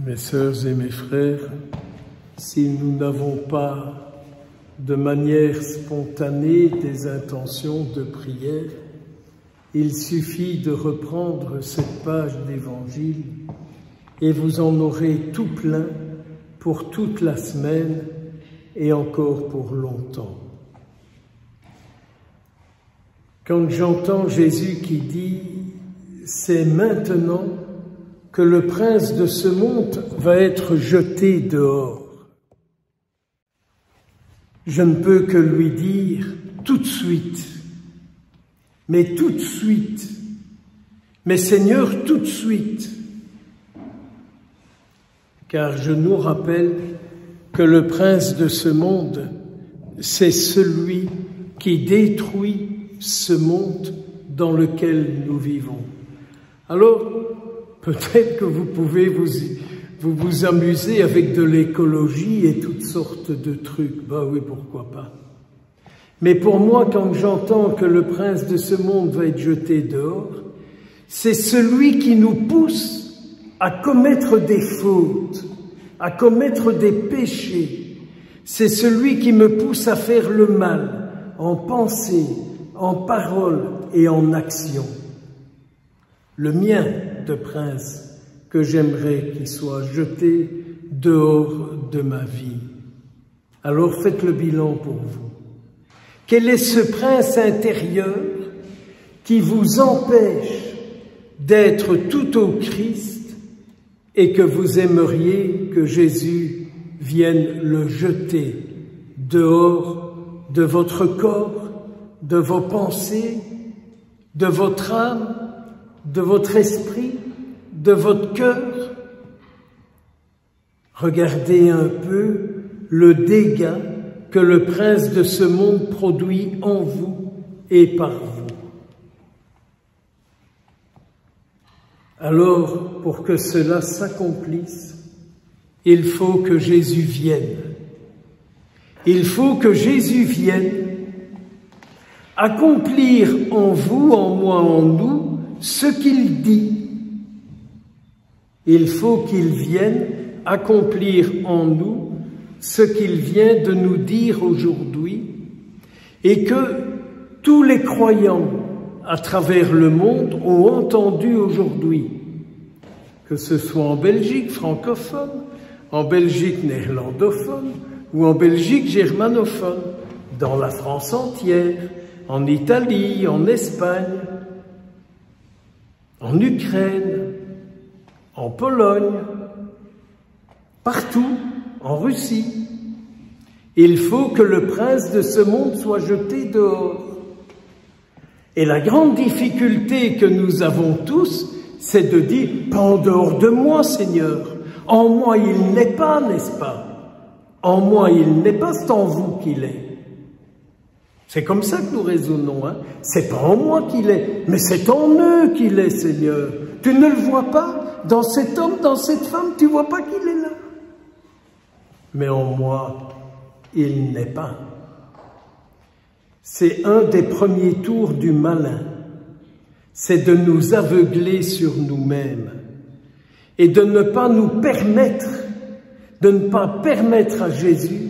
Mes sœurs et mes frères, si nous n'avons pas de manière spontanée des intentions de prière, il suffit de reprendre cette page d'Évangile et vous en aurez tout plein pour toute la semaine et encore pour longtemps. Quand j'entends Jésus qui dit « C'est maintenant que le prince de ce monde va être jeté dehors », je ne peux que lui dire tout de suite, mais tout de suite, mais Seigneur, tout de suite, car je nous rappelle que le prince de ce monde, c'est celui qui détruit ce monde dans lequel nous vivons. Alors, peut-être que vous pouvez vous amuser avec de l'écologie et toutes sortes de trucs. Ben oui, pourquoi pas. Mais pour moi, quand j'entends que le prince de ce monde va être jeté dehors, c'est celui qui nous pousse à commettre des fautes, à commettre des péchés. C'est celui qui me pousse à faire le mal en pensée, en parole et en action. Le mien de prince que j'aimerais qu'il soit jeté dehors de ma vie. Alors faites le bilan pour vous. Quel est ce prince intérieur qui vous empêche d'être tout au Christ et que vous aimeriez que Jésus vienne le jeter dehors de votre corps, de vos pensées, de votre âme, de votre esprit, de votre cœur? Regardez un peu le dégât que le prince de ce monde produit en vous et par vous. Alors, pour que cela s'accomplisse, il faut que Jésus vienne. Il faut que Jésus vienne accomplir en vous, en moi, en nous, ce qu'il dit. Il faut qu'il vienne accomplir en nous ce qu'il vient de nous dire aujourd'hui et que tous les croyants à travers le monde ont entendu aujourd'hui, que ce soit en Belgique francophone, en Belgique néerlandophone ou en Belgique germanophone, dans la France entière, en Italie, en Espagne, en Ukraine, en Pologne, partout, en Russie. Il faut que le prince de ce monde soit jeté dehors. Et la grande difficulté que nous avons tous, c'est de dire « Pas en dehors de moi, Seigneur. En moi, il n'est pas, n'est-ce pas? En moi, il n'est pas, c'est en vous qu'il est. » C'est comme ça que nous raisonnons, hein. C'est pas en moi qu'il est, mais c'est en eux qu'il est, Seigneur. Tu ne le vois pas dans cet homme, dans cette femme, tu vois pas qu'il est là. Mais en moi, il n'est pas. C'est un des premiers tours du malin. C'est de nous aveugler sur nous-mêmes et de ne pas nous permettre, de ne pas permettre à Jésus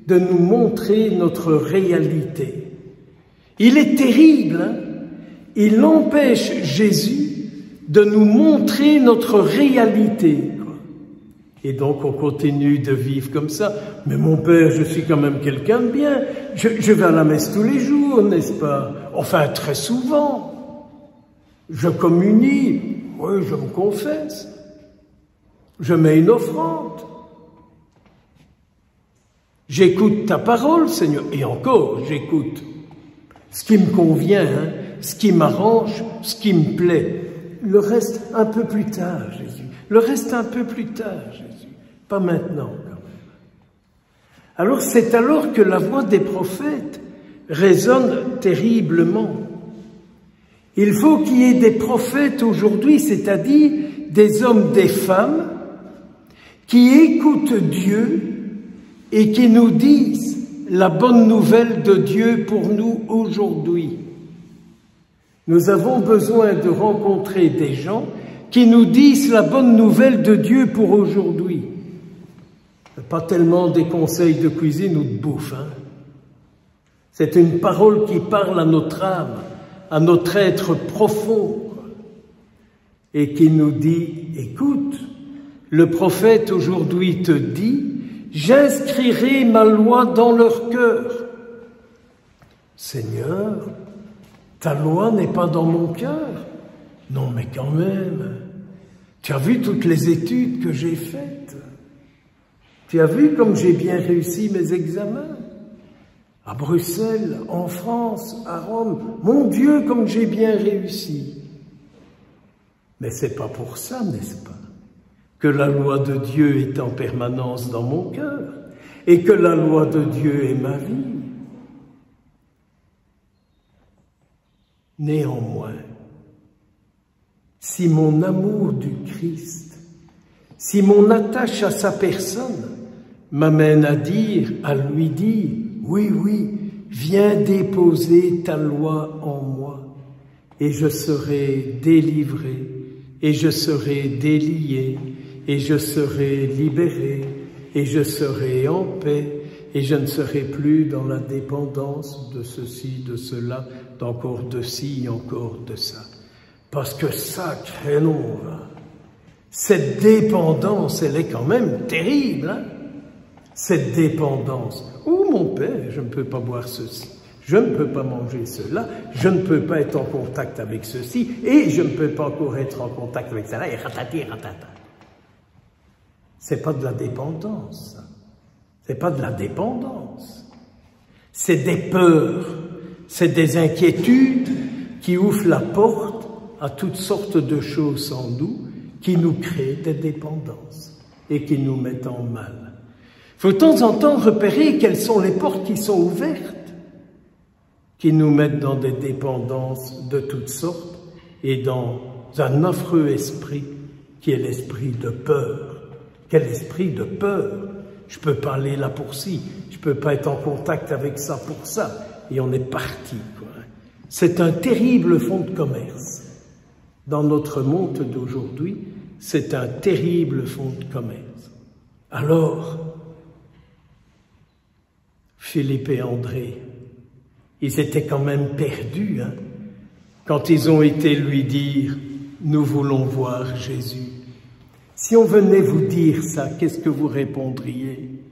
de nous montrer notre réalité. Il est terrible, hein? Il empêche Jésus de nous montrer notre réalité. Et donc on continue de vivre comme ça. Mais mon père, je suis quand même quelqu'un de bien. Je vais à la messe tous les jours, n'est-ce pas? Enfin, très souvent. Je communie, oui, je me confesse. Je mets une offrande. J'écoute ta parole, Seigneur, et encore, j'écoute ce qui me convient, hein, ce qui m'arrange, ce qui me plaît. Le reste, un peu plus tard, Jésus. Le reste, un peu plus tard, Jésus. Pas maintenant, quand même. Alors, c'est alors que la voix des prophètes résonne terriblement. Il faut qu'il y ait des prophètes aujourd'hui, c'est-à-dire des hommes, des femmes, qui écoutent Dieu et qui nous disent la bonne nouvelle de Dieu pour nous aujourd'hui. Nous avons besoin de rencontrer des gens qui nous disent la bonne nouvelle de Dieu pour aujourd'hui. Pas tellement des conseils de cuisine ou de bouffe, hein. C'est une parole qui parle à notre âme, à notre être profond, et qui nous dit, écoute, le prophète aujourd'hui te dit, j'inscrirai ma loi dans leur cœur. Seigneur, ta loi n'est pas dans mon cœur. Non, mais quand même, tu as vu toutes les études que j'ai faites. Tu as vu comme j'ai bien réussi mes examens. À Bruxelles, en France, à Rome, mon Dieu, comme j'ai bien réussi. Mais c'est pas pour ça, n'est-ce pas, que la loi de Dieu est en permanence dans mon cœur et que la loi de Dieu est ma vie. Néanmoins, si mon amour du Christ, si mon attache à sa personne m'amène à lui dire, oui, oui, viens déposer ta loi en moi, et je serai délivré, et je serai délié, et je serai libéré, et je serai en paix, et je ne serai plus dans la dépendance de ceci, de cela, d'encore de ci, encore de ça. Parce que sacré nom, cette dépendance, elle est quand même terrible, hein? Cette dépendance. Oh mon Père, je ne peux pas boire ceci, je ne peux pas manger cela, je ne peux pas être en contact avec ceci, et je ne peux pas encore être en contact avec cela, et ratati ratata. C'est pas de la dépendance, c'est pas de la dépendance. C'est des peurs, c'est des inquiétudes qui ouvrent la porte à toutes sortes de choses en nous, qui nous créent des dépendances et qui nous mettent en mal. Il faut de temps en temps repérer quelles sont les portes qui sont ouvertes, qui nous mettent dans des dépendances de toutes sortes et dans un affreux esprit qui est l'esprit de peur. Quel esprit de peur! Je ne peux pas aller là pour ci, je ne peux pas être en contact avec ça pour ça. Et on est parti, quoi. C'est un terrible fonds de commerce. Dans notre monde d'aujourd'hui, c'est un terrible fonds de commerce. Alors, Philippe et André, ils étaient quand même perdus, hein, quand ils ont été lui dire « Nous voulons voir Jésus ». Si on venait vous dire ça, qu'est-ce que vous répondriez?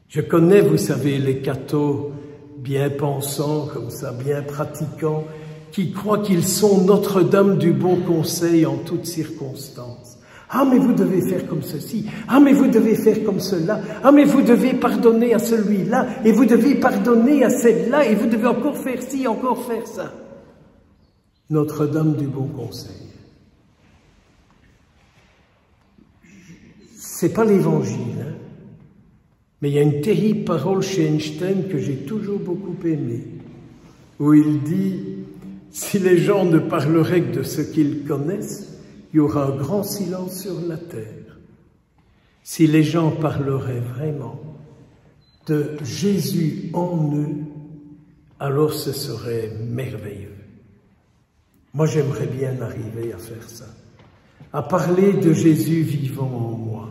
Je connais, vous savez, les cathos bien pensants, comme ça, bien pratiquants, qui croient qu'ils sont Notre-Dame du bon conseil en toutes circonstances. Ah, mais vous devez faire comme ceci. Ah, mais vous devez faire comme cela. Ah, mais vous devez pardonner à celui-là. Et vous devez pardonner à celle-là. Et vous devez encore faire ci, encore faire ça. Notre-Dame du bon conseil. C'est pas l'évangile, hein. Mais il y a une terrible parole chez Einstein que j'ai toujours beaucoup aimée, où il dit « Si les gens ne parleraient que de ce qu'ils connaissent, il y aura un grand silence sur la terre. Si les gens parleraient vraiment de Jésus en eux, alors ce serait merveilleux. » Moi, j'aimerais bien arriver à faire ça, à parler de Jésus vivant en moi,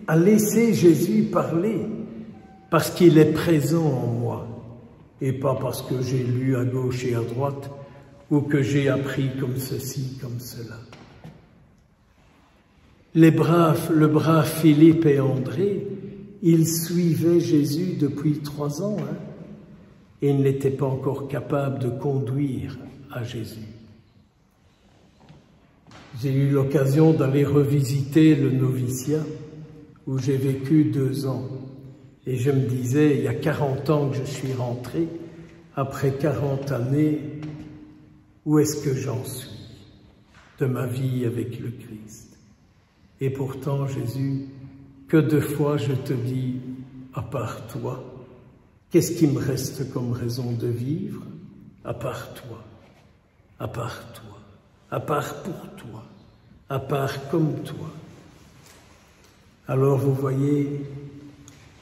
à laisser Jésus parler, parce qu'il est présent en moi, et pas parce que j'ai lu à gauche et à droite, ou que j'ai appris comme ceci, comme cela. Le brave Philippe et André, ils suivaient Jésus depuis 3 ans, hein, et ils n'étaient pas encore capables de conduire à Jésus. J'ai eu l'occasion d'aller revisiter le noviciat où j'ai vécu 2 ans. Et je me disais, il y a 40 ans que je suis rentré, après 40 années, où est-ce que j'en suis de ma vie avec le Christ? Et pourtant, Jésus, que de fois je te dis, à part toi, qu'est-ce qui me reste comme raison de vivre? À part toi, à part toi. À part pour toi, à part comme toi. Alors vous voyez,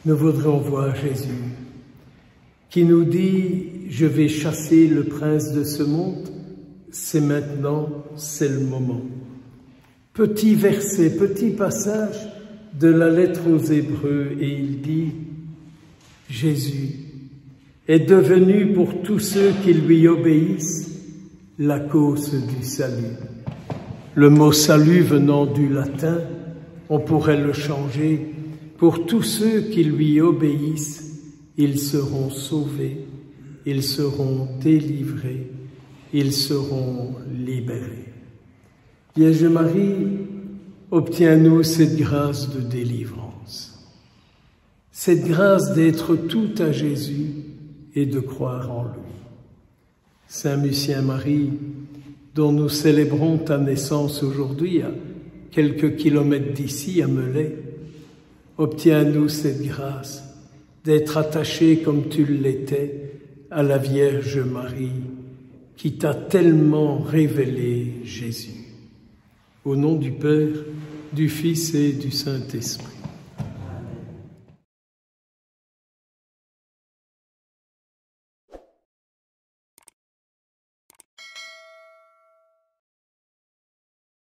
nous voudrions voir Jésus qui nous dit « Je vais chasser le prince de ce monde ». c'est maintenant, c'est le moment. Petit verset, petit passage de la lettre aux Hébreux, et il dit « Jésus est devenu pour tous ceux qui lui obéissent la cause du salut. » Le mot « salut » venant du latin, on pourrait le changer. Pour tous ceux qui lui obéissent, ils seront sauvés, ils seront délivrés, ils seront libérés. Vierge Marie, obtiens-nous cette grâce de délivrance, cette grâce d'être tout à Jésus et de croire en lui. Saint Lucien Marie, dont nous célébrons ta naissance aujourd'hui à quelques kilomètres d'ici, à Melay, obtiens-nous cette grâce d'être attachés comme tu l'étais à la Vierge Marie qui t'a tellement révélé Jésus. Au nom du Père, du Fils et du Saint-Esprit.